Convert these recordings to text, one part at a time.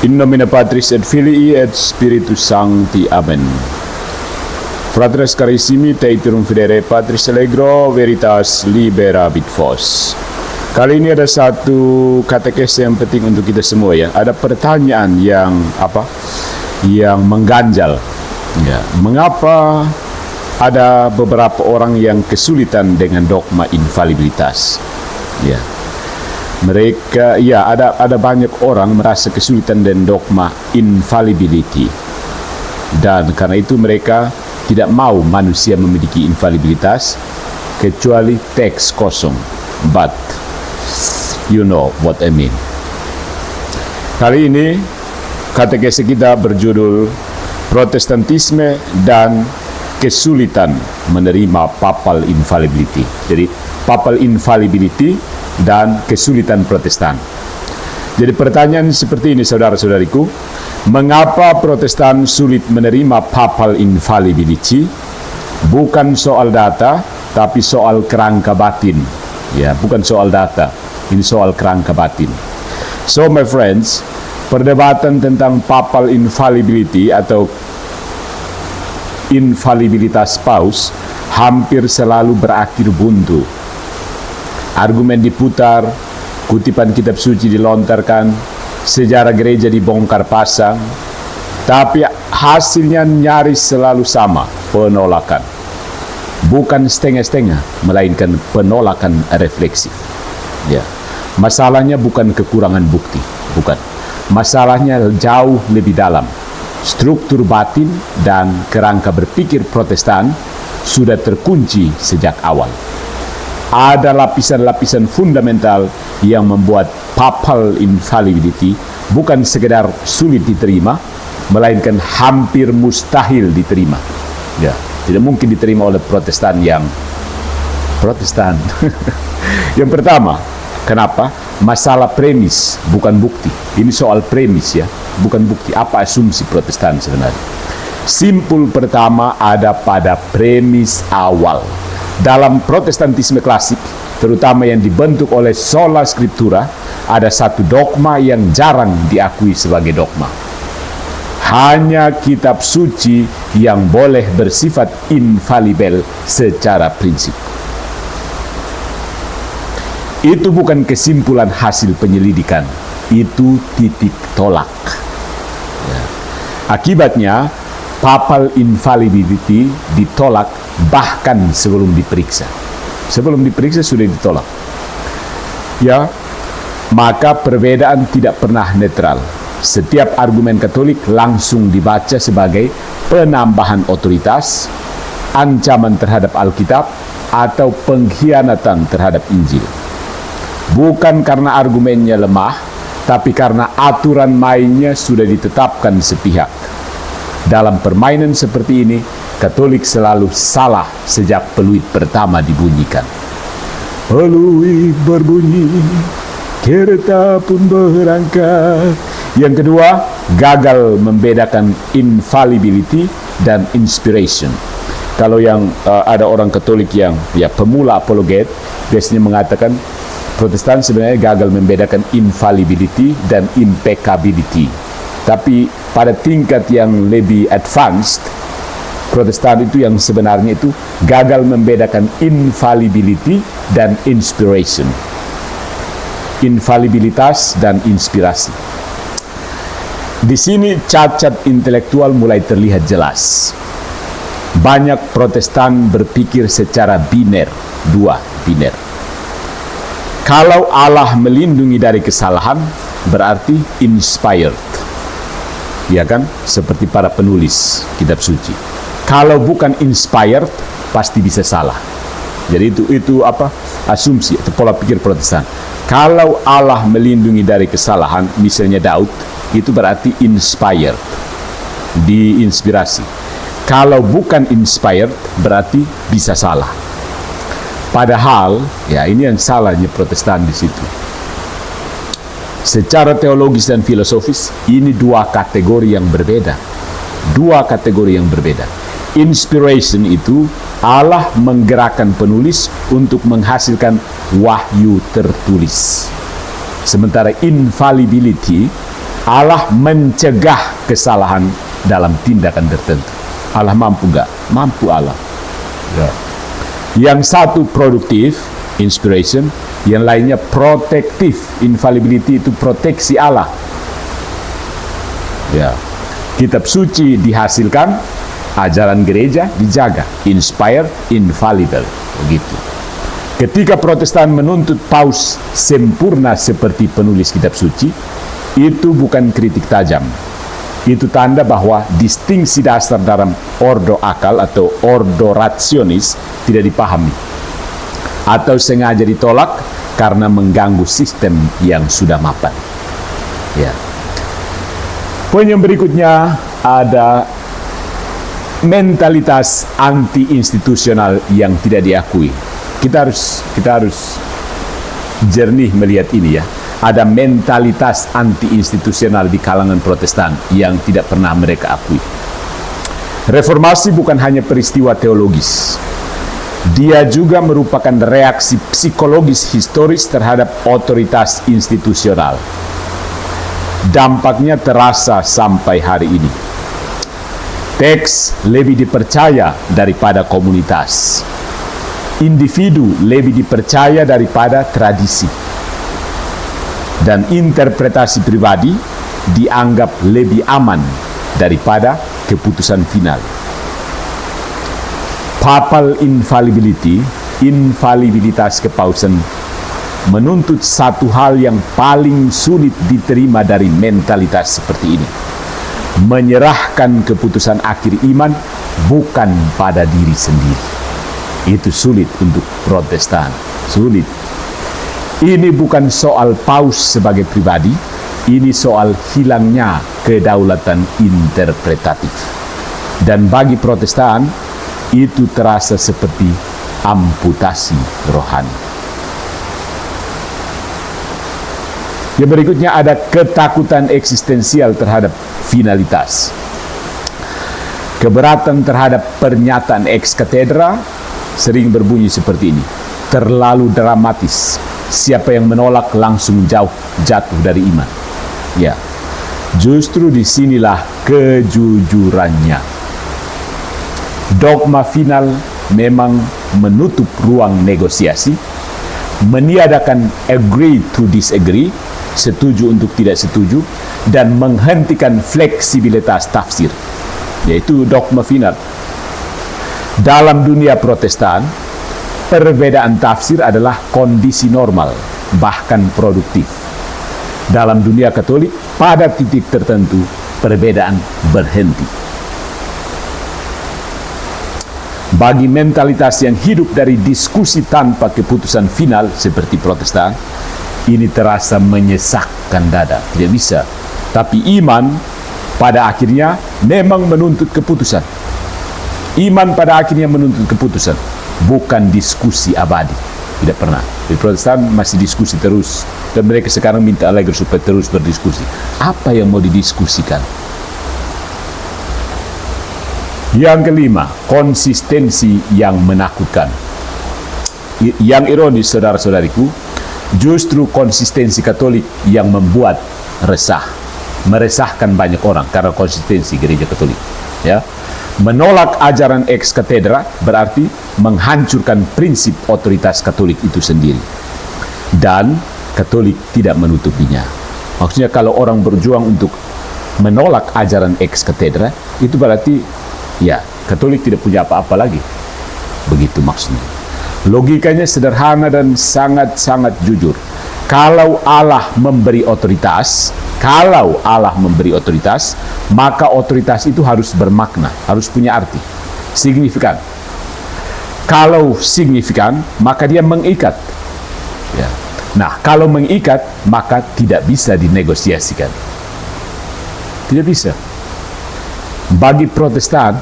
In nomine Patris et Filii et Spiritus Sancti. Amen. Fratres carissimi, Teiturum Fidere Patris Allegro Veritas Liberabit Vos. Kali ini ada satu katekes yang penting untuk kita semua ya. Ada pertanyaan yang yang mengganjal. Ya, mengapa ada beberapa orang yang kesulitan dengan dogma infalibilitas? Ya. Mereka ada banyak orang merasa kesulitan dengan dogma infallibility. Dan karena itu mereka tidak mau manusia memiliki infalibilitas kecuali teks kosong. But you know what I mean. Kali ini katekese kita berjudul Protestantisme dan kesulitan menerima papal infallibility. Jadi papal infallibility dan kesulitan Protestan. Jadi pertanyaan seperti ini saudara-saudariku, mengapa Protestan sulit menerima papal infallibility? Bukan soal data, tapi soal kerangka batin. Ya, bukan soal data, ini soal kerangka batin. So my friends, perdebatan tentang papal infallibility atau infalibilitas paus hampir selalu berakhir buntu. Argumen diputar, kutipan kitab suci dilontarkan, sejarah gereja dibongkar pasang, tapi hasilnya nyaris selalu sama, penolakan. Bukan setengah-setengah, melainkan penolakan refleksif. Ya. Masalahnya bukan kekurangan bukti, bukan. Masalahnya jauh lebih dalam. Struktur batin dan kerangka berpikir Protestan sudah terkunci sejak awal. Ada lapisan-lapisan fundamental yang membuat papal infallibility bukan sekedar sulit diterima, melainkan hampir mustahil diterima. Ya, tidak mungkin diterima oleh Protestan yang Protestan. Yang pertama, kenapa? Masalah premis, bukan bukti. Ini soal premis ya, bukan bukti. Apa asumsi Protestan sebenarnya? Simpul pertama ada pada premis awal. Dalam Protestantisme klasik, terutama yang dibentuk oleh sola scriptura, ada satu dogma yang jarang diakui sebagai dogma. Hanya kitab suci yang boleh bersifat infalibel secara prinsip. Itu bukan kesimpulan hasil penyelidikan, itu titik tolak. Ya. Akibatnya, papal infallibility ditolak bahkan sebelum diperiksa. Sebelum diperiksa sudah ditolak. Ya, maka perbedaan tidak pernah netral. Setiap argumen Katolik langsung dibaca sebagai penambahan otoritas, ancaman terhadap Alkitab, atau pengkhianatan terhadap Injil. Bukan karena argumennya lemah, tapi karena aturan mainnya sudah ditetapkan sepihak. Dalam permainan seperti ini, Katolik selalu salah sejak peluit pertama dibunyikan. Peluit berbunyi, kereta pun berangkat. Yang kedua, gagal membedakan infallibility dan inspiration. Kalau yang ada orang Katolik yang pemula apologet, biasanya mengatakan Protestan sebenarnya gagal membedakan infallibility dan impeccability. Tapi pada tingkat yang lebih advanced, Protestan itu yang sebenarnya itu gagal membedakan infallibility dan inspiration. Infalibilitas dan inspirasi. Di sini cacat intelektual mulai terlihat jelas. Banyak Protestan berpikir secara biner, biner. Kalau Allah melindungi dari kesalahan, berarti inspired. Ya kan? Seperti para penulis kitab suci. Kalau bukan inspired, pasti bisa salah. Jadi itu asumsi atau pola pikir Protestan. Kalau Allah melindungi dari kesalahan, misalnya Daud, itu berarti inspired, diinspirasi. Kalau bukan inspired, berarti bisa salah. Padahal, ini yang salahnya Protestan di situ. Secara teologis dan filosofis, ini dua kategori yang berbeda. Inspiration itu Allah menggerakkan penulis untuk menghasilkan wahyu tertulis. Sementara infallibility, Allah mencegah kesalahan dalam tindakan tertentu. Allah mampu nggak? Mampu Allah. Ya. Yang satu produktif, inspiration. Yang lainnya protektif, infallibility itu proteksi Allah. Ya. Kitab suci dihasilkan, ajaran gereja dijaga. Inspired, infallible. Begitu. Ketika Protestan menuntut paus sempurna seperti penulis kitab suci, itu bukan kritik tajam. Itu tanda bahwa distingsi dasar dalam ordo akal atau ordo rasionis tidak dipahami. Atau sengaja ditolak karena mengganggu sistem yang sudah mapan. Ya. Poin yang berikutnya ada mentalitas anti-institusional yang tidak diakui. Kita harus jernih melihat ini ya. Ada mentalitas anti-institusional di kalangan Protestan yang tidak pernah mereka akui. Reformasi bukan hanya peristiwa teologis. Dia juga merupakan reaksi psikologis historis terhadap otoritas institusional. Dampaknya terasa sampai hari ini. Teks lebih dipercaya daripada komunitas. Individu lebih dipercaya daripada tradisi. Dan interpretasi pribadi dianggap lebih aman daripada keputusan final. Papal infallibility, infalibilitas kepausan, menuntut satu hal yang paling sulit diterima dari mentalitas seperti ini. Menyerahkan keputusan akhir iman bukan pada diri sendiri. Itu sulit untuk Protestan, sulit. Ini bukan soal paus sebagai pribadi, ini soal hilangnya kedaulatan interpretatif. Dan bagi Protestan, itu terasa seperti amputasi rohani. Yang berikutnya ada ketakutan eksistensial terhadap finalitas. Keberatan terhadap pernyataan ex cathedra sering berbunyi seperti ini. Terlalu dramatis. Siapa yang menolak langsung jatuh dari iman. Ya, justru disinilah kejujurannya. Dogma final memang menutup ruang negosiasi, meniadakan agree to disagree, setuju untuk tidak setuju, dan menghentikan fleksibilitas tafsir, yaitu dogma final. Dalam dunia Protestan, perbedaan tafsir adalah kondisi normal, bahkan produktif. Dalam dunia Katolik, pada titik tertentu, perbedaan berhenti. Bagi mentalitas yang hidup dari diskusi tanpa keputusan final seperti Protestan, ini terasa menyesakkan dada. Tidak bisa. Tapi iman pada akhirnya memang menuntut keputusan. Iman pada akhirnya menuntut keputusan. Bukan diskusi abadi. Tidak pernah. Di Protestan masih diskusi terus. Dan mereka sekarang minta Allegro supaya terus berdiskusi. Apa yang mau didiskusikan? Yang kelima, konsistensi yang menakutkan. Yang ironis, saudara-saudariku, justru konsistensi Katolik yang membuat resah. Meresahkan banyak orang karena konsistensi gereja Katolik. Ya. Menolak ajaran ex cathedra berarti menghancurkan prinsip otoritas Katolik itu sendiri. Dan Katolik tidak menutupinya. Maksudnya kalau orang berjuang untuk menolak ajaran ex cathedra, itu berarti ya Katolik tidak punya apa-apa lagi. Begitu maksudnya. Logikanya sederhana dan sangat-sangat jujur. Kalau Allah memberi otoritas, maka otoritas itu harus bermakna, harus punya arti, signifikan. Kalau signifikan, maka dia mengikat. Ya. Nah, kalau mengikat, maka tidak bisa dinegosiasikan. Tidak bisa. Bagi Protestan,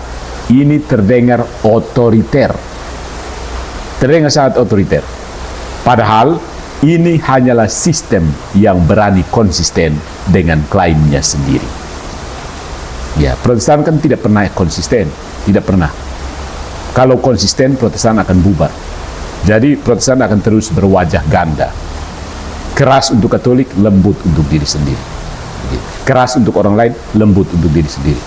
ini terdengar otoriter. Terdengar sangat otoriter. Padahal, ini hanyalah sistem yang berani konsisten dengan klaimnya sendiri. Ya, Protestan kan tidak pernah konsisten. Tidak pernah. Kalau konsisten, Protestan akan bubar. Jadi, Protestan akan terus berwajah ganda. Keras untuk Katolik, lembut untuk diri sendiri. Begitu. keras untuk orang lain, lembut untuk diri sendiri.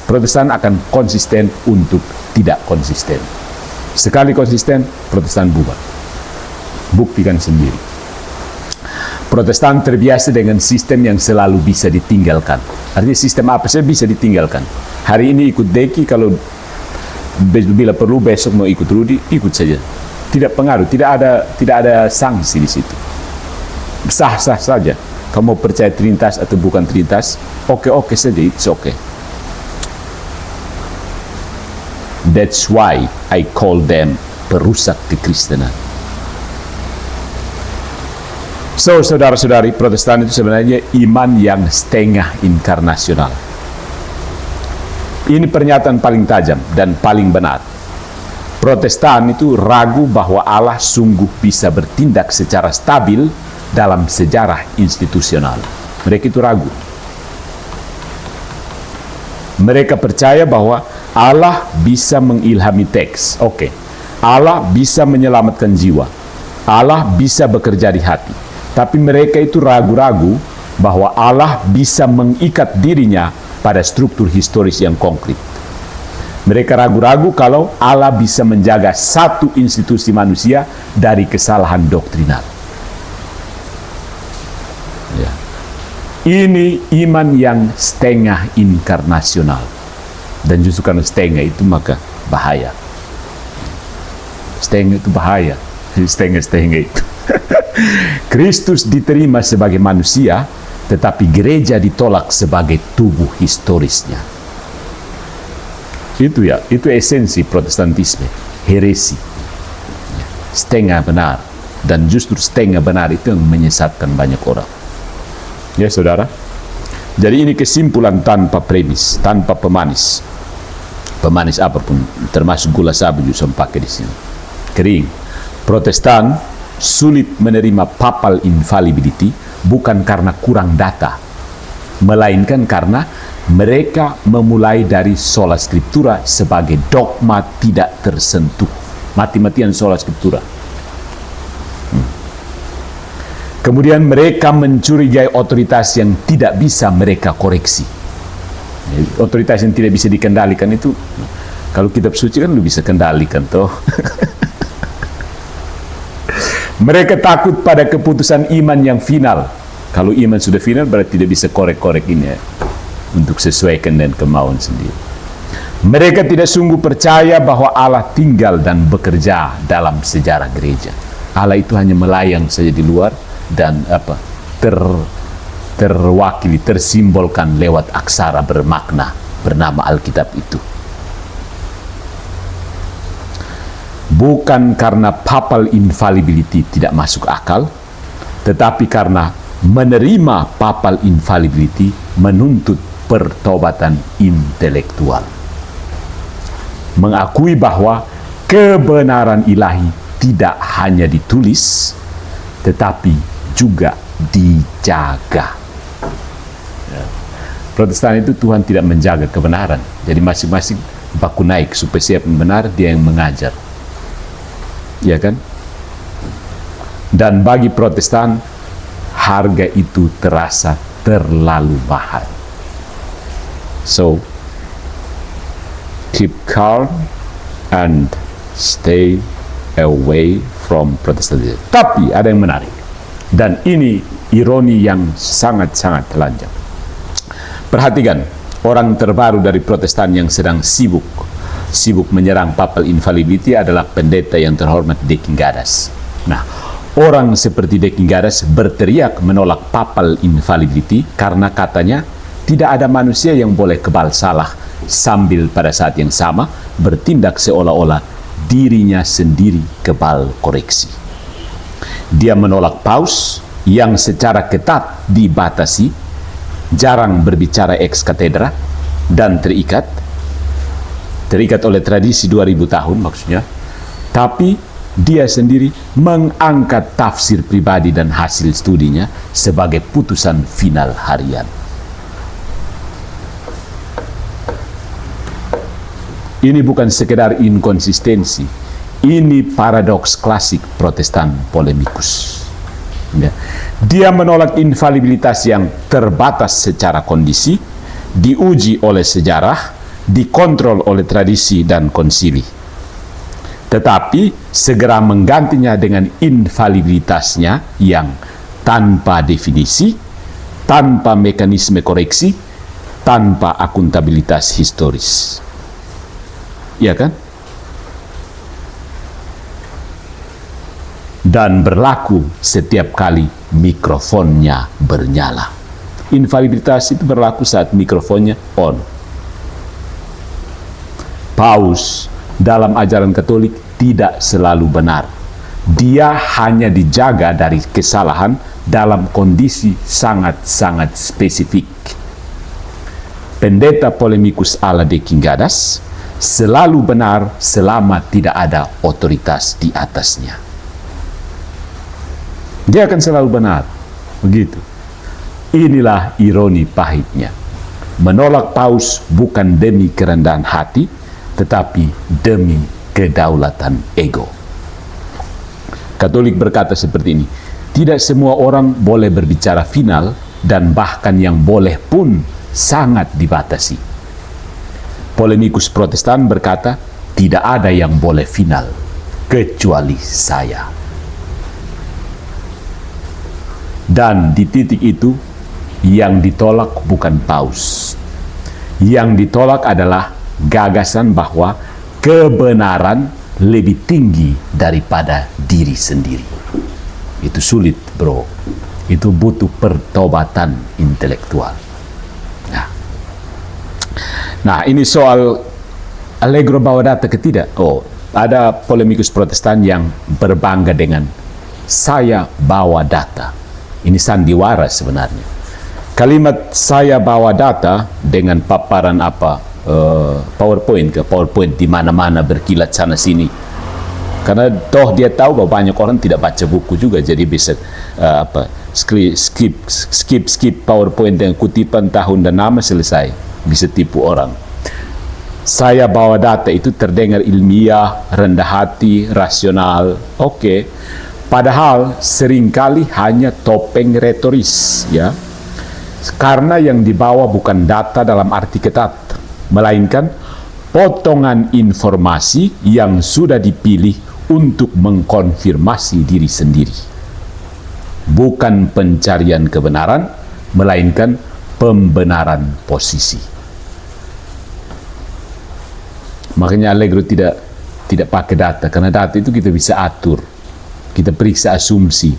Protestan akan konsisten untuk tidak konsisten. Sekali konsisten, Protestan bubar. Buktikan sendiri. Protestan terbiasa dengan sistem yang selalu bisa ditinggalkan. Artinya sistem apa saja bisa ditinggalkan. Hari ini ikut Deki, kalau bila perlu besok mau ikut Rudi, ikut saja. Tidak pengaruh, tidak ada sanksi di situ. Sah-sah saja. Kamu percaya Trinitas atau bukan Trinitas, oke saja, it's okay. That's why I call them perusak kekristenan. So, saudara-saudari, Protestan itu sebenarnya iman yang setengah inkarnasional. Ini pernyataan paling tajam dan paling benar. Protestan itu ragu bahwa Allah sungguh bisa bertindak secara stabil dalam sejarah institusional. Mereka itu ragu. Mereka percaya bahwa Allah bisa mengilhami teks. Allah bisa menyelamatkan jiwa. Allah bisa bekerja di hati. Tapi mereka itu ragu-ragu bahwa Allah bisa mengikat dirinya pada struktur historis yang konkret. Mereka ragu-ragu kalau Allah bisa menjaga satu institusi manusia dari kesalahan doktrinal. Ya. Ini iman yang setengah inkarnasional. Dan justru karena setengah itu maka bahaya. Setengah itu bahaya. Setengah-setengah itu. Kristus diterima sebagai manusia, tetapi gereja ditolak sebagai tubuh historisnya. Itu esensi Protestantisme, heresi. Setengah benar. Dan justru setengah benar itu yang menyesatkan banyak orang. Ya saudara. Jadi ini kesimpulan tanpa premis, tanpa pemanis. Pemanis apapun, termasuk gula sabu juga pakai di sini. Kering. Protestan sulit menerima papal infallibility bukan karena kurang data, melainkan karena mereka memulai dari sola scriptura sebagai dogma tidak tersentuh. Mati-matian sola scriptura. Kemudian mereka mencurigai otoritas yang tidak bisa mereka koreksi. Otoritas yang tidak bisa dikendalikan itu, kalau kitab suci kan lu bisa kendalikan toh. Mereka takut pada keputusan iman yang final. Kalau iman sudah final berarti tidak bisa korek-korek ini ya, untuk sesuaikan dengan kemauan sendiri. Mereka tidak sungguh percaya bahwa Allah tinggal dan bekerja dalam sejarah gereja. Allah itu hanya melayang saja di luar dan terwakili, tersimbolkan lewat aksara bermakna bernama Alkitab itu. Bukan karena papal infallibility tidak masuk akal, tetapi karena menerima papal infallibility menuntut pertobatan intelektual. Mengakui bahwa kebenaran ilahi tidak hanya ditulis, tetapi juga dijaga. Protestan itu Tuhan tidak menjaga kebenaran. Jadi masing-masing baku naik supaya siap benar, dia yang mengajar. Ya kan? Dan bagi Protestan, harga itu terasa terlalu mahal. So, keep calm and stay away from Protestantism. Tapi ada yang menarik. Dan ini ironi yang sangat-sangat telanjang. Perhatikan, orang terbaru dari Protestan yang sedang sibuk menyerang papal infallibility adalah pendeta yang terhormat De Kingadas. Nah, orang seperti De Kingadas berteriak menolak papal infallibility karena katanya tidak ada manusia yang boleh kebal salah sambil pada saat yang sama bertindak seolah-olah dirinya sendiri kebal koreksi. Dia menolak paus yang secara ketat dibatasi, jarang berbicara ex cathedra dan terikat oleh tradisi 2000 tahun maksudnya, tapi dia sendiri mengangkat tafsir pribadi dan hasil studinya sebagai putusan final harian. Ini bukan sekedar inkonsistensi, ini paradoks klasik Protestan polemikus. Ya. Dia menolak infalibilitas yang terbatas secara kondisi, diuji oleh sejarah, dikontrol oleh tradisi dan konsili. Tetapi segera menggantinya dengan infalibilitasnya yang tanpa definisi, tanpa mekanisme koreksi, tanpa akuntabilitas historis. Iya kan? Dan berlaku setiap kali mikrofonnya bernyala. Infalibilitas itu berlaku saat mikrofonnya on. Paus dalam ajaran Katolik tidak selalu benar. Dia hanya dijaga dari kesalahan dalam kondisi sangat-sangat spesifik. Pendeta Polemicus Ala de Quingadas selalu benar selama tidak ada otoritas di atasnya. Dia akan selalu benar. Begitu. Inilah ironi pahitnya. Menolak paus bukan demi kerendahan hati, tetapi demi kedaulatan ego. Katolik berkata seperti ini, tidak semua orang boleh berbicara final, dan bahkan yang boleh pun sangat dibatasi. Polemicus Protestan berkata, tidak ada yang boleh final, kecuali saya. Dan di titik itu, yang ditolak bukan paus. Yang ditolak adalah gagasan bahwa kebenaran lebih tinggi daripada diri sendiri. Itu sulit, bro. Itu butuh pertobatan intelektual. Nah, ini soal Allegro bawa data ke tidak? Oh, ada Polemicus Protestan yang berbangga dengan saya bawa data. Ini sandiwara sebenarnya. Kalimat saya bawa data dengan paparan apa? PowerPoint di mana-mana berkilat sana sini. Karena toh dia tahu bahwa banyak orang tidak baca buku juga, jadi bisa skip PowerPoint dengan kutipan tahun dan nama, selesai. Bisa tipu orang. Saya bawa data itu terdengar ilmiah, rendah hati, rasional. Oke. Padahal seringkali hanya topeng retoris, ya. Karena yang dibawa bukan data dalam arti ketat, melainkan potongan informasi yang sudah dipilih untuk mengkonfirmasi diri sendiri. Bukan pencarian kebenaran, melainkan pembenaran posisi. Makanya Allegro tidak pakai data, karena data itu kita bisa atur. Kita periksa asumsi,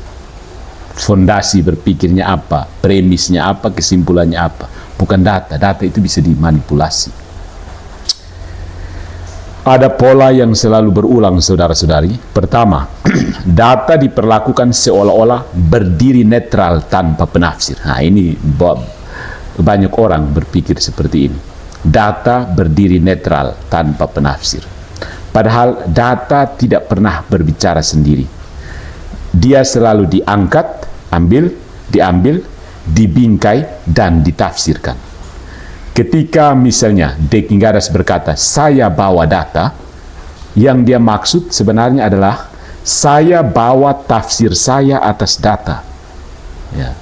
fondasi berpikirnya apa, premisnya apa, kesimpulannya apa. Bukan data, data itu bisa dimanipulasi. Ada pola yang selalu berulang, saudara-saudari. Pertama, data diperlakukan seolah-olah berdiri netral tanpa penafsir. Nah, ini banyak orang berpikir seperti ini. Data berdiri netral tanpa penafsir. Padahal data tidak pernah berbicara sendiri. Dia selalu diangkat, diambil, dibingkai, dan ditafsirkan. Ketika misalnya De Quingadas berkata, saya bawa data, yang dia maksud sebenarnya adalah, saya bawa tafsir saya atas data. Ya.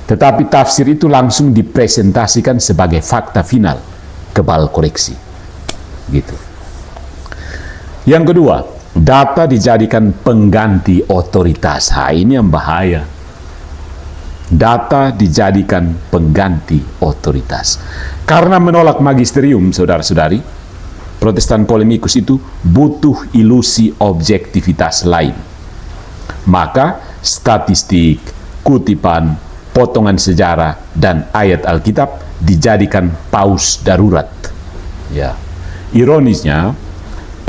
Tetapi tafsir itu langsung dipresentasikan sebagai fakta final, kebal koreksi. Gitu. Yang kedua, data dijadikan pengganti otoritas. Ini yang bahaya. Data dijadikan pengganti otoritas. Karena menolak magisterium, saudara-saudari, Protestan Polemicus itu butuh ilusi objektivitas lain. Maka statistik, kutipan, potongan sejarah, dan ayat Alkitab dijadikan paus darurat. Ya. Ironisnya,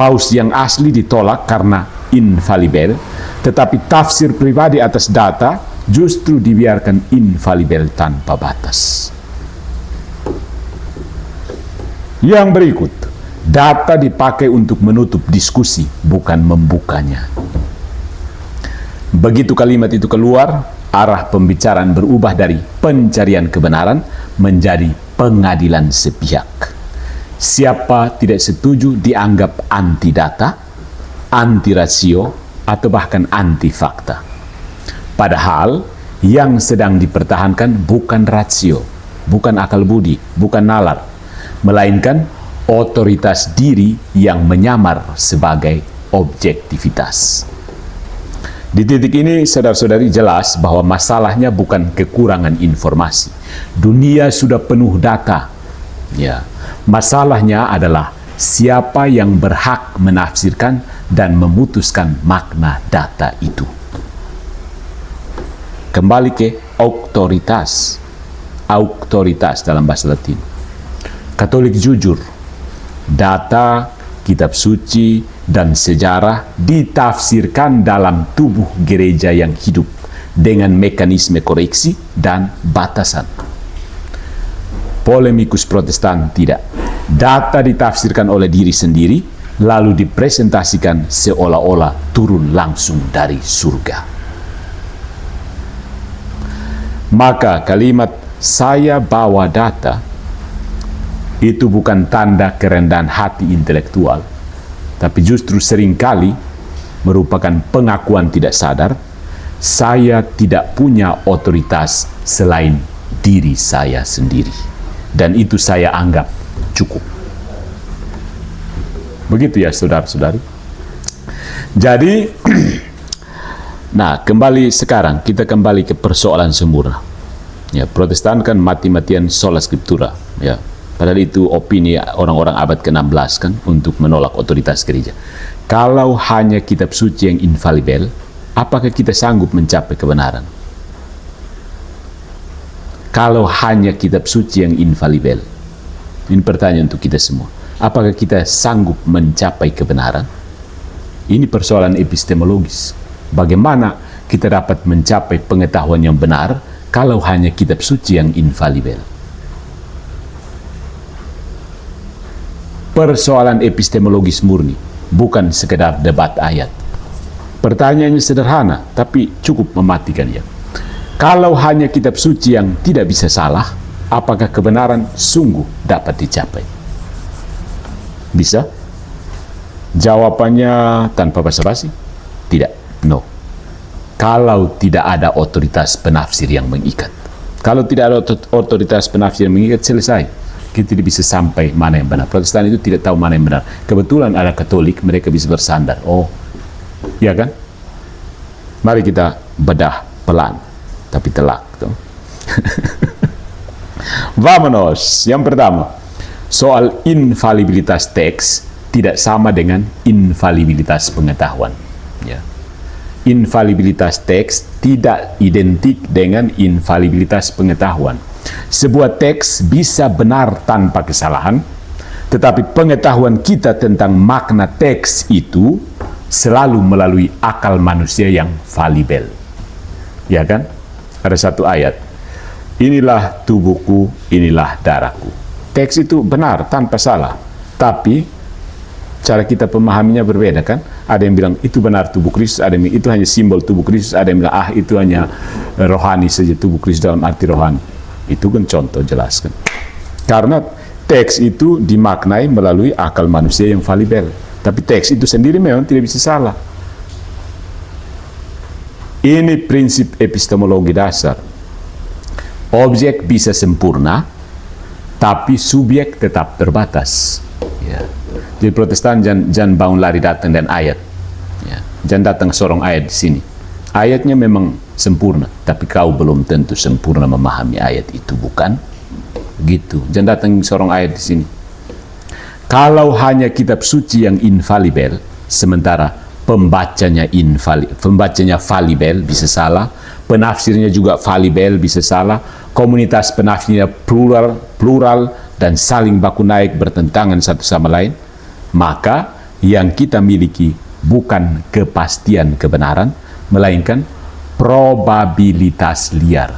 paus yang asli ditolak karena infalibel, tetapi tafsir pribadi atas data justru dibiarkan infalibel tanpa batas. Yang berikut, data dipakai untuk menutup diskusi, bukan membukanya. Begitu kalimat itu keluar, arah pembicaraan berubah dari pencarian kebenaran menjadi pengadilan sepihak. Siapa tidak setuju dianggap anti data, anti rasio, atau bahkan anti fakta. Padahal yang sedang dipertahankan bukan rasio, bukan akal budi, bukan nalar, melainkan otoritas diri yang menyamar sebagai objektivitas. Di titik ini, saudara-saudari, jelas bahwa masalahnya bukan kekurangan informasi. Dunia sudah penuh data. Ya, masalahnya adalah siapa yang berhak menafsirkan dan memutuskan makna data itu. Kembali ke autoritas. Autoritas dalam bahasa Latin. Katolik jujur, data, kitab suci, dan sejarah ditafsirkan dalam tubuh gereja yang hidup dengan mekanisme koreksi dan batasan. Polemikus Protestan tidak. Data ditafsirkan oleh diri sendiri, lalu dipresentasikan seolah-olah turun langsung dari surga. Maka kalimat "saya bawa data" itu bukan tanda kerendahan hati intelektual, tapi justru seringkali merupakan pengakuan tidak sadar, saya tidak punya otoritas selain diri saya sendiri. Dan itu saya anggap cukup. Begitu ya, saudara-saudari. Jadi, nah, kembali sekarang, kita kembali ke persoalan semula. Ya, Protestan kan mati-matian sola scriptura. Ya, padahal itu opini orang-orang abad ke-16 kan, untuk menolak otoritas gereja. Kalau hanya kitab suci yang infalibel, apakah kita sanggup mencapai kebenaran? Kalau hanya kitab suci yang infalibel, ini pertanyaan untuk kita semua. Apakah kita sanggup mencapai kebenaran? Ini persoalan epistemologis. Bagaimana kita dapat mencapai pengetahuan yang benar kalau hanya kitab suci yang infalibel? Persoalan epistemologis murni, bukan sekedar debat ayat. Pertanyaannya sederhana, tapi cukup mematikan ya. Kalau hanya kitab suci yang tidak bisa salah, apakah kebenaran sungguh dapat dicapai? Bisa? Jawabannya tanpa basa-basi? Tidak, no. Kalau tidak ada otoritas penafsir yang mengikat. Kalau tidak ada otoritas penafsir yang mengikat, selesai. Kita tidak bisa sampai mana yang benar. Protestan itu tidak tahu mana yang benar. Kebetulan ada Katolik, mereka bisa bersandar. Oh, ya kan? Mari kita bedah pelan, tapi telak. Vamonos. Yang pertama, soal infalibilitas teks tidak sama dengan infalibilitas pengetahuan. Ya. Infalibilitas teks tidak identik dengan infalibilitas pengetahuan. Sebuah teks bisa benar tanpa kesalahan, tetapi pengetahuan kita tentang makna teks itu selalu melalui akal manusia yang falibel. Ya kan? Ada satu ayat, inilah tubuhku, inilah darahku. Teks itu benar tanpa salah, tapi cara kita pemahaminya berbeda kan? Ada yang bilang itu benar tubuh Kristus, ada yang bilang itu hanya simbol tubuh Kristus, ada yang bilang itu hanya rohani saja, tubuh Kristus dalam arti rohani. Itu kan contoh jelas kan. Karena teks itu dimaknai melalui akal manusia yang falibel, tapi teks itu sendiri memang tidak bisa salah. Ini prinsip epistemologi dasar. Objek bisa sempurna, tapi subjek tetap terbatas. Ya. Jadi Protestan jangan bangun lari datang dan ayat. Ya. Jangan datang sorong ayat di sini. Ayatnya memang sempurna, tapi kau belum tentu sempurna memahami ayat itu, bukan? Gitu. Jangan datang sorong ayat di sini. Kalau hanya kitab suci yang infalibel, sementara pembacanya falibel, bisa salah, penafsirnya juga falibel, bisa salah, komunitas penafsirnya plural dan saling baku naik bertentangan satu sama lain, maka yang kita miliki bukan kepastian kebenaran, melainkan probabilitas liar,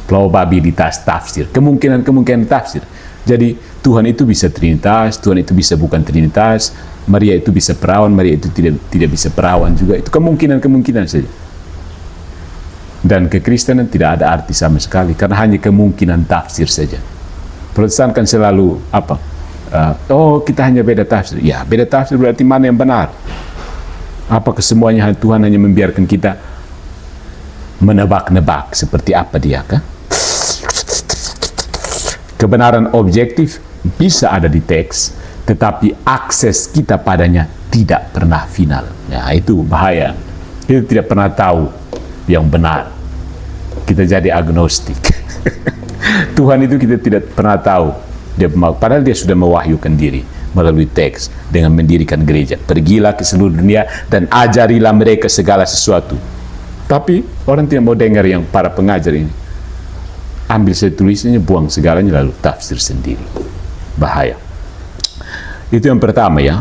probabilitas tafsir, kemungkinan tafsir. Jadi Tuhan itu bisa trinitas, Tuhan itu bisa bukan trinitas, Maria itu bisa perawan, Maria itu tidak bisa perawan juga. Itu kemungkinan saja. Dan kekristenan tidak ada arti sama sekali, karena hanya kemungkinan tafsir saja. Protestan kan selalu apa? Kita hanya beda tafsir. Ya, beda tafsir berarti mana yang benar? Apakah semuanya Tuhan hanya membiarkan kita menebak-nebak seperti apa dia kan. Kebenaran objektif bisa ada di teks, tetapi akses kita padanya tidak pernah final. Ya, itu bahaya. Kita tidak pernah tahu yang benar. Kita jadi agnostik. Tuhan itu kita tidak pernah tahu. Padahal dia sudah mewahyukan diri melalui teks dengan mendirikan gereja. Pergilah ke seluruh dunia dan ajarilah mereka segala sesuatu. Tapi orang tidak mau dengar yang para pengajar ini. Ambil saya tulisannya, buang segalanya, lalu tafsir sendiri. Bahaya. Itu yang pertama ya.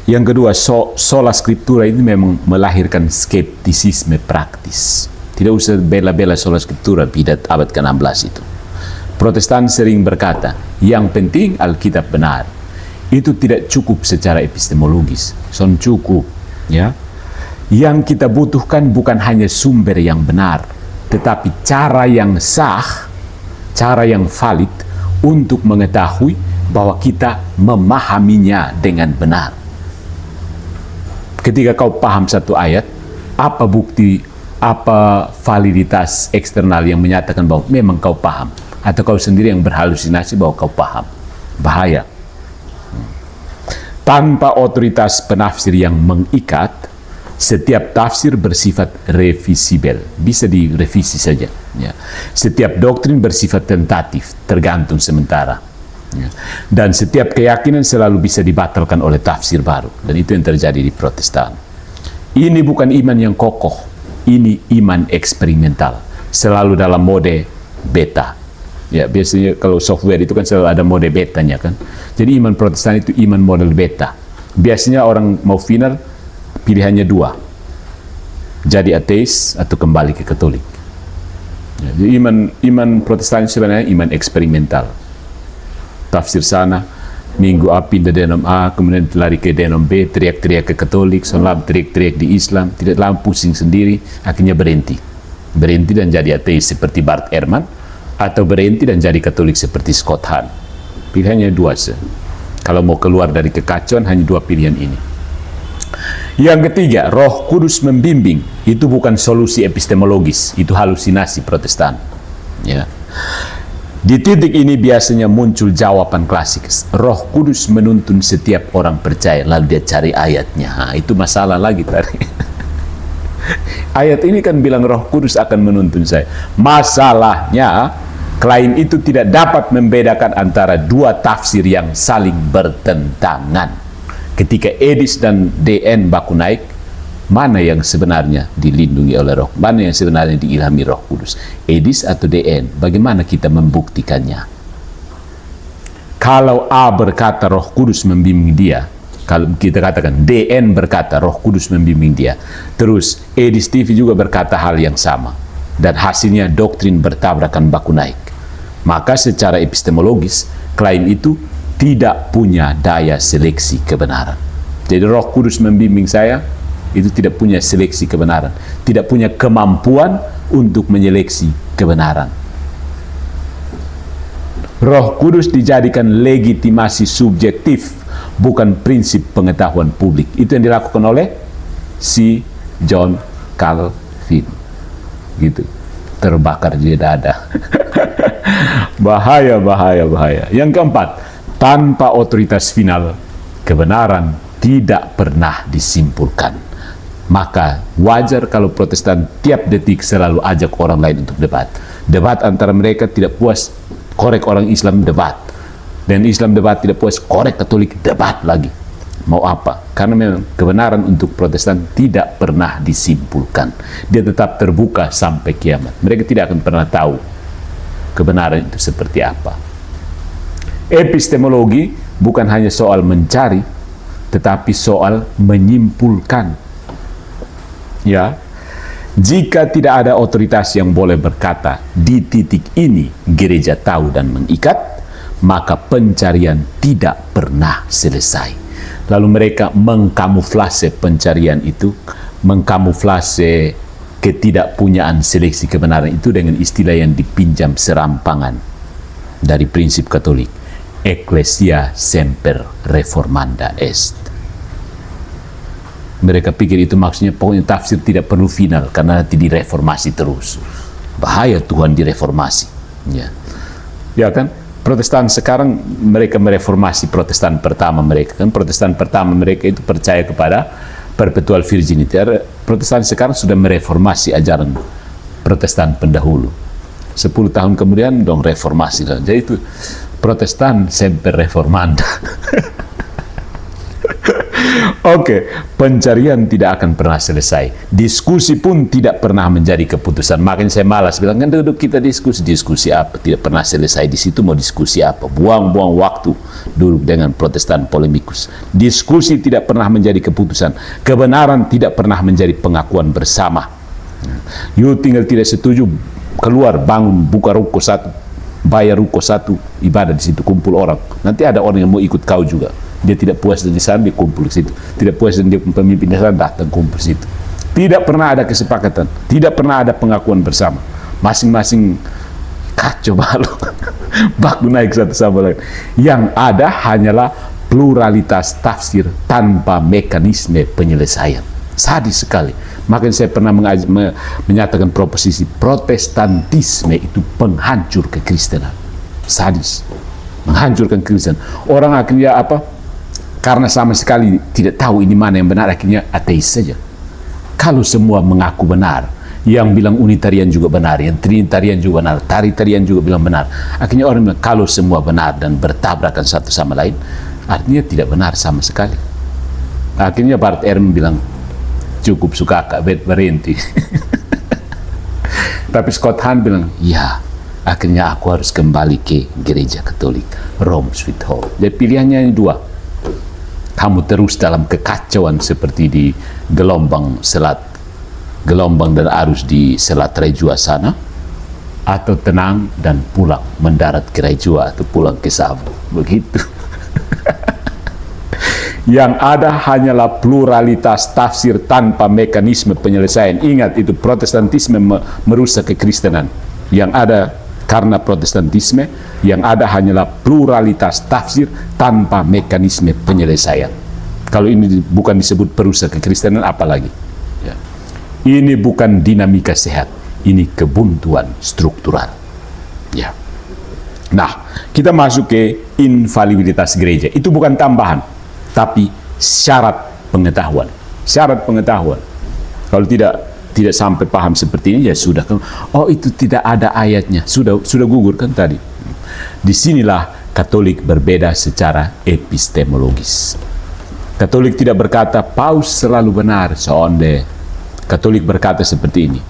Yang kedua, sola scriptura ini memang melahirkan skeptisisme praktis. Tidak usah bela-bela sola scriptura bidat abad ke-16 itu. Protestan sering berkata, yang penting Alkitab benar. Itu tidak cukup secara epistemologis. Son cukup, ya. Yang kita butuhkan bukan hanya sumber yang benar, tetapi cara yang sah, cara yang valid untuk mengetahui bahwa kita memahaminya dengan benar. Ketika kau paham satu ayat, apa bukti, apa validitas eksternal yang menyatakan bahwa memang kau paham? Atau kau sendiri yang berhalusinasi bahwa kau paham? Bahaya. Tanpa otoritas penafsir yang mengikat, setiap tafsir bersifat revisibel, bisa direvisi saja. Ya. Setiap doktrin bersifat tentatif, tergantung sementara. Ya. Dan setiap keyakinan selalu bisa dibatalkan oleh tafsir baru. Dan itu yang terjadi di Protestan. Ini bukan iman yang kokoh, ini iman eksperimental, selalu dalam mode beta. Ya, biasanya kalau software itu kan selalu ada mode betanya kan. Jadi iman Protestan itu iman model beta. Biasanya orang mau final pilihannya dua. Jadi ateis atau kembali ke Katolik. Ya, jadi iman Protestan sebenarnya iman eksperimental. Tafsir sana, minggu A pindah denom A, kemudian lari ke denom B, teriak-teriak ke Katolik, setelah teriak-teriak di Islam, tidak lama pusing sendiri, akhirnya berhenti dan jadi ateis seperti Bart Ehrman, atau berhenti dan jadi Katolik seperti Scott Hahn. Pilihannya dua saja. Kalau mau keluar dari kekacauan, hanya dua pilihan ini. Yang ketiga, Roh Kudus membimbing. Itu bukan solusi epistemologis, itu halusinasi Protestan. Ya. Di titik ini biasanya muncul jawaban klasik. Roh Kudus menuntun setiap orang percaya, lalu dia cari ayatnya. Nah, itu masalah lagi tadi. Ayat ini kan bilang Roh Kudus akan menuntun saya. Masalahnya, klaim itu tidak dapat membedakan antara dua tafsir yang saling bertentangan. Ketika Edis dan DN baku naik, mana yang sebenarnya dilindungi oleh Roh? Mana yang sebenarnya diilhami Roh Kudus? Edis atau DN? Bagaimana kita membuktikannya? Kalau A berkata Roh Kudus membimbing dia, kalau kita katakan DN berkata Roh Kudus membimbing dia, terus Edis TV juga berkata hal yang sama, dan hasilnya doktrin bertabrakan baku naik, maka secara epistemologis klaim itu tidak punya daya seleksi kebenaran. Jadi Roh Kudus membimbing saya itu tidak punya seleksi kebenaran, tidak punya kemampuan untuk menyeleksi kebenaran. Roh Kudus dijadikan legitimasi subjektif, bukan prinsip pengetahuan publik. Itu yang dilakukan oleh si John Calvin. Gitu. Terbakar di dada. Bahaya. Yang keempat, tanpa otoritas final, kebenaran tidak pernah disimpulkan. Maka wajar kalau Protestan tiap detik selalu ajak orang lain untuk debat. Debat antara mereka, tidak puas, korek orang Islam, debat. Dan Islam debat, tidak puas, korek Katolik, debat lagi. Mau apa? Karena memang kebenaran untuk Protestan tidak pernah disimpulkan. Dia tetap terbuka sampai kiamat. Mereka tidak akan pernah tahu kebenaran itu seperti apa. Epistemologi bukan hanya soal mencari, tetapi soal menyimpulkan. Ya, jika tidak ada otoritas yang boleh berkata, di titik ini gereja tahu dan mengikat, maka pencarian tidak pernah selesai. Lalu mereka mengkamuflase pencarian itu, mengkamuflase ketidakpunyaan seleksi kebenaran itu dengan istilah yang dipinjam serampangan dari prinsip Katolik. Ecclesia semper reformanda est. Mereka pikir itu maksudnya pokoknya tafsir tidak perlu final karena nanti direformasi terus. Bahaya Tuhan direformasi. Ya kan? Protestan sekarang mereka mereformasi Protestan pertama mereka. Kan Protestan pertama mereka itu percaya kepada perpetual virginity. Protestan sekarang sudah mereformasi ajaran Protestan pendahulu. 10 tahun kemudian dong reformasi. Jadi itu Protestan semper reformanda. Oke, pencarian tidak akan pernah selesai. Diskusi pun tidak pernah menjadi keputusan. Makin saya malas bilang, kan duduk kita diskusi apa? Tidak pernah selesai di situ, mau diskusi apa? Buang-buang waktu duduk dengan Protestan polemikus. Diskusi tidak pernah menjadi keputusan. Kebenaran tidak pernah menjadi pengakuan bersama. You tinggal tidak setuju, keluar, bangun, buka ruko satu, bayar ruko satu, ibadah di situ, kumpul orang. Nanti ada orang yang mau ikut kau juga. Dia tidak puas di sana, dia kumpul di situ. Tidak puas dan dia pemimpin di sana, datang kumpul di situ. Tidak pernah ada kesepakatan, tidak pernah ada pengakuan bersama. Masing-masing kacau balau, baku naik satu sama lain. Yang ada hanyalah pluralitas tafsir tanpa mekanisme penyelesaian. Sadis sekali. Makanya saya pernah menyatakan proposisi Protestantisme itu penghancur kekristenan. Sadis, menghancurkan Kristen. Orang akhirnya apa? Karena sama sekali tidak tahu ini mana yang benar, akhirnya ateis saja. Kalau semua mengaku benar, yang bilang Unitarian juga benar, yang Trinitarian juga benar, Tari-tarian juga bilang benar, akhirnya orang bilang kalau semua benar dan bertabrakan satu sama lain, artinya tidak benar sama sekali. Akhirnya Bart Ehrman bilang cukup suka berhenti. Tapi Scott Hahn bilang, ya, akhirnya aku harus kembali ke gereja Katolik, Rome Sweet Home. Jadi pilihannya dua. Kamu terus dalam kekacauan seperti di gelombang dan arus di Selat Rejua sana, atau tenang dan pulang, mendarat ke Rejua atau pulang ke Savo. Begitu. Yang ada hanyalah pluralitas tafsir tanpa mekanisme penyelesaian. Ingat, itu Protestantisme merusak kekristenan. Yang ada karena Protestantisme, yang ada hanyalah pluralitas tafsir tanpa mekanisme penyelesaian. Kalau ini bukan disebut perusak kekristenan, apalagi? Ya. Ini bukan dinamika sehat, ini kebuntuan struktural. Ya. Nah, kita masuk ke infalibilitas gereja. Itu bukan tambahan, tapi syarat pengetahuan. Syarat pengetahuan. Kalau tidak sampai paham seperti ini, ya sudah. Oh, itu tidak ada ayatnya. Sudah gugur kan tadi. Disinilah Katolik berbeda secara epistemologis. Katolik tidak berkata Paus selalu benar, sonde. Katolik berkata seperti ini.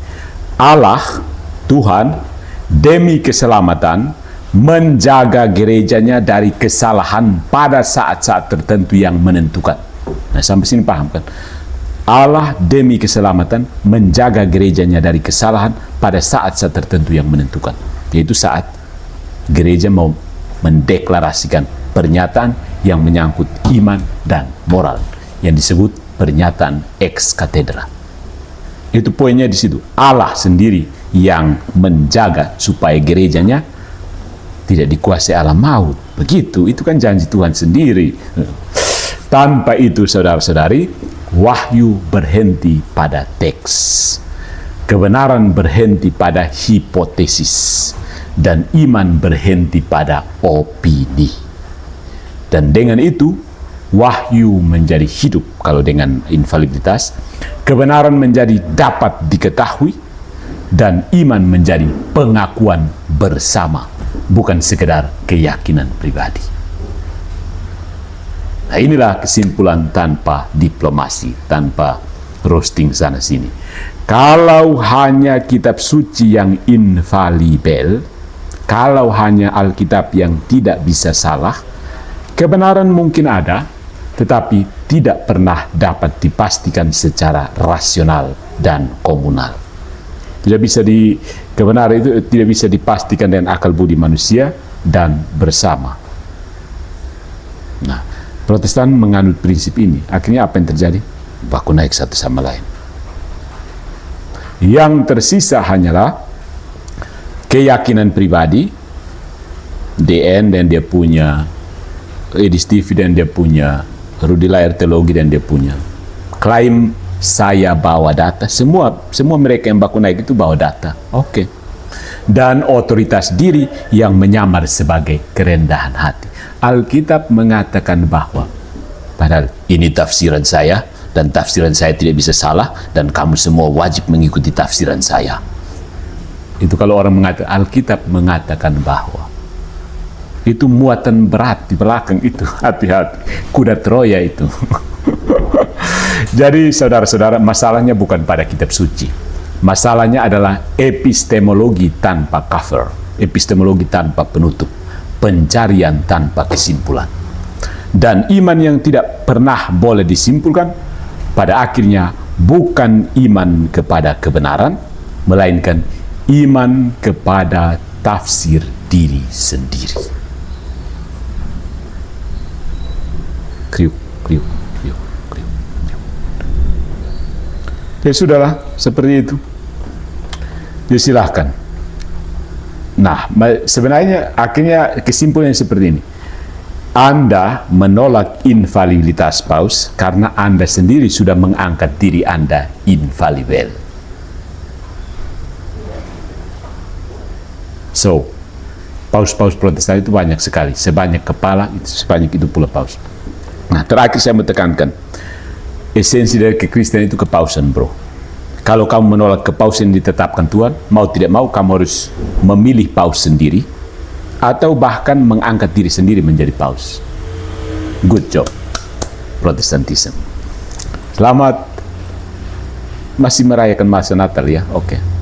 Allah, Tuhan, demi keselamatan, menjaga gerejanya dari kesalahan pada saat-saat tertentu yang menentukan. Nah, sampai sini paham kan? Allah demi keselamatan menjaga gerejanya dari kesalahan pada saat-saat tertentu yang menentukan. Yaitu saat gereja mau mendeklarasikan pernyataan yang menyangkut iman dan moral, yang disebut pernyataan ex cathedra. Itu poinnya di situ. Allah sendiri yang menjaga supaya gerejanya tidak dikuasai alam maut. Begitu, itu kan janji Tuhan sendiri. Tanpa itu, saudara-saudari, wahyu berhenti pada teks, kebenaran berhenti pada hipotesis, dan iman berhenti pada opini. Dan dengan itu, wahyu menjadi hidup. Kalau dengan infalibilitas, kebenaran menjadi dapat diketahui, dan iman menjadi pengakuan bersama, bukan sekedar keyakinan pribadi. Nah, inilah kesimpulan tanpa diplomasi, tanpa roasting sana sini. Kalau hanya kitab suci yang infalibel, kalau hanya Alkitab yang tidak bisa salah, kebenaran mungkin ada, tetapi tidak pernah dapat dipastikan secara rasional dan komunal. Kebenaran itu tidak bisa dipastikan dengan akal budi manusia dan bersama. Nah, Protestan menganut prinsip ini. Akhirnya apa yang terjadi? Baku naik satu sama lain. Yang tersisa hanyalah keyakinan pribadi, DN dan dia punya, Edi Stevie dan dia punya, Rudi Layer Teologi dan dia punya, klaim saya bawa data, semua mereka yang baku naik itu bawa data. Oke. Dan otoritas diri yang menyamar sebagai kerendahan hati. Alkitab mengatakan bahwa padahal ini tafsiran saya dan tafsiran saya tidak bisa salah dan kamu semua wajib mengikuti tafsiran saya. Itu kalau orang mengatakan, Alkitab mengatakan bahwa itu muatan berat di belakang itu, hati-hati, kuda Troya itu. Jadi saudara-saudara, masalahnya bukan pada kitab suci. Masalahnya adalah epistemologi tanpa cover, epistemologi tanpa penutup, pencarian tanpa kesimpulan. Dan iman yang tidak pernah boleh disimpulkan, pada akhirnya bukan iman kepada kebenaran, melainkan iman kepada tafsir diri sendiri. Kriuk, kriuk, kriuk, kriuk, kriuk. Ya sudahlah, seperti itu. Ya silahkan. Nah, sebenarnya akhirnya kesimpulannya seperti ini. Anda menolak infalibilitas Paus karena Anda sendiri sudah mengangkat diri Anda infalibel. So, paus-paus Protestan itu banyak sekali, sebanyak kepala, sebanyak itu pula paus. Nah, terakhir saya mau tekankan, esensi dari kekristenan itu kepausan, bro. Kalau kamu menolak kepausan yang ditetapkan Tuhan, mau tidak mau kamu harus memilih paus sendiri, atau bahkan mengangkat diri sendiri menjadi paus. Good job, Protestantisme. Selamat masih merayakan masa Natal ya, oke.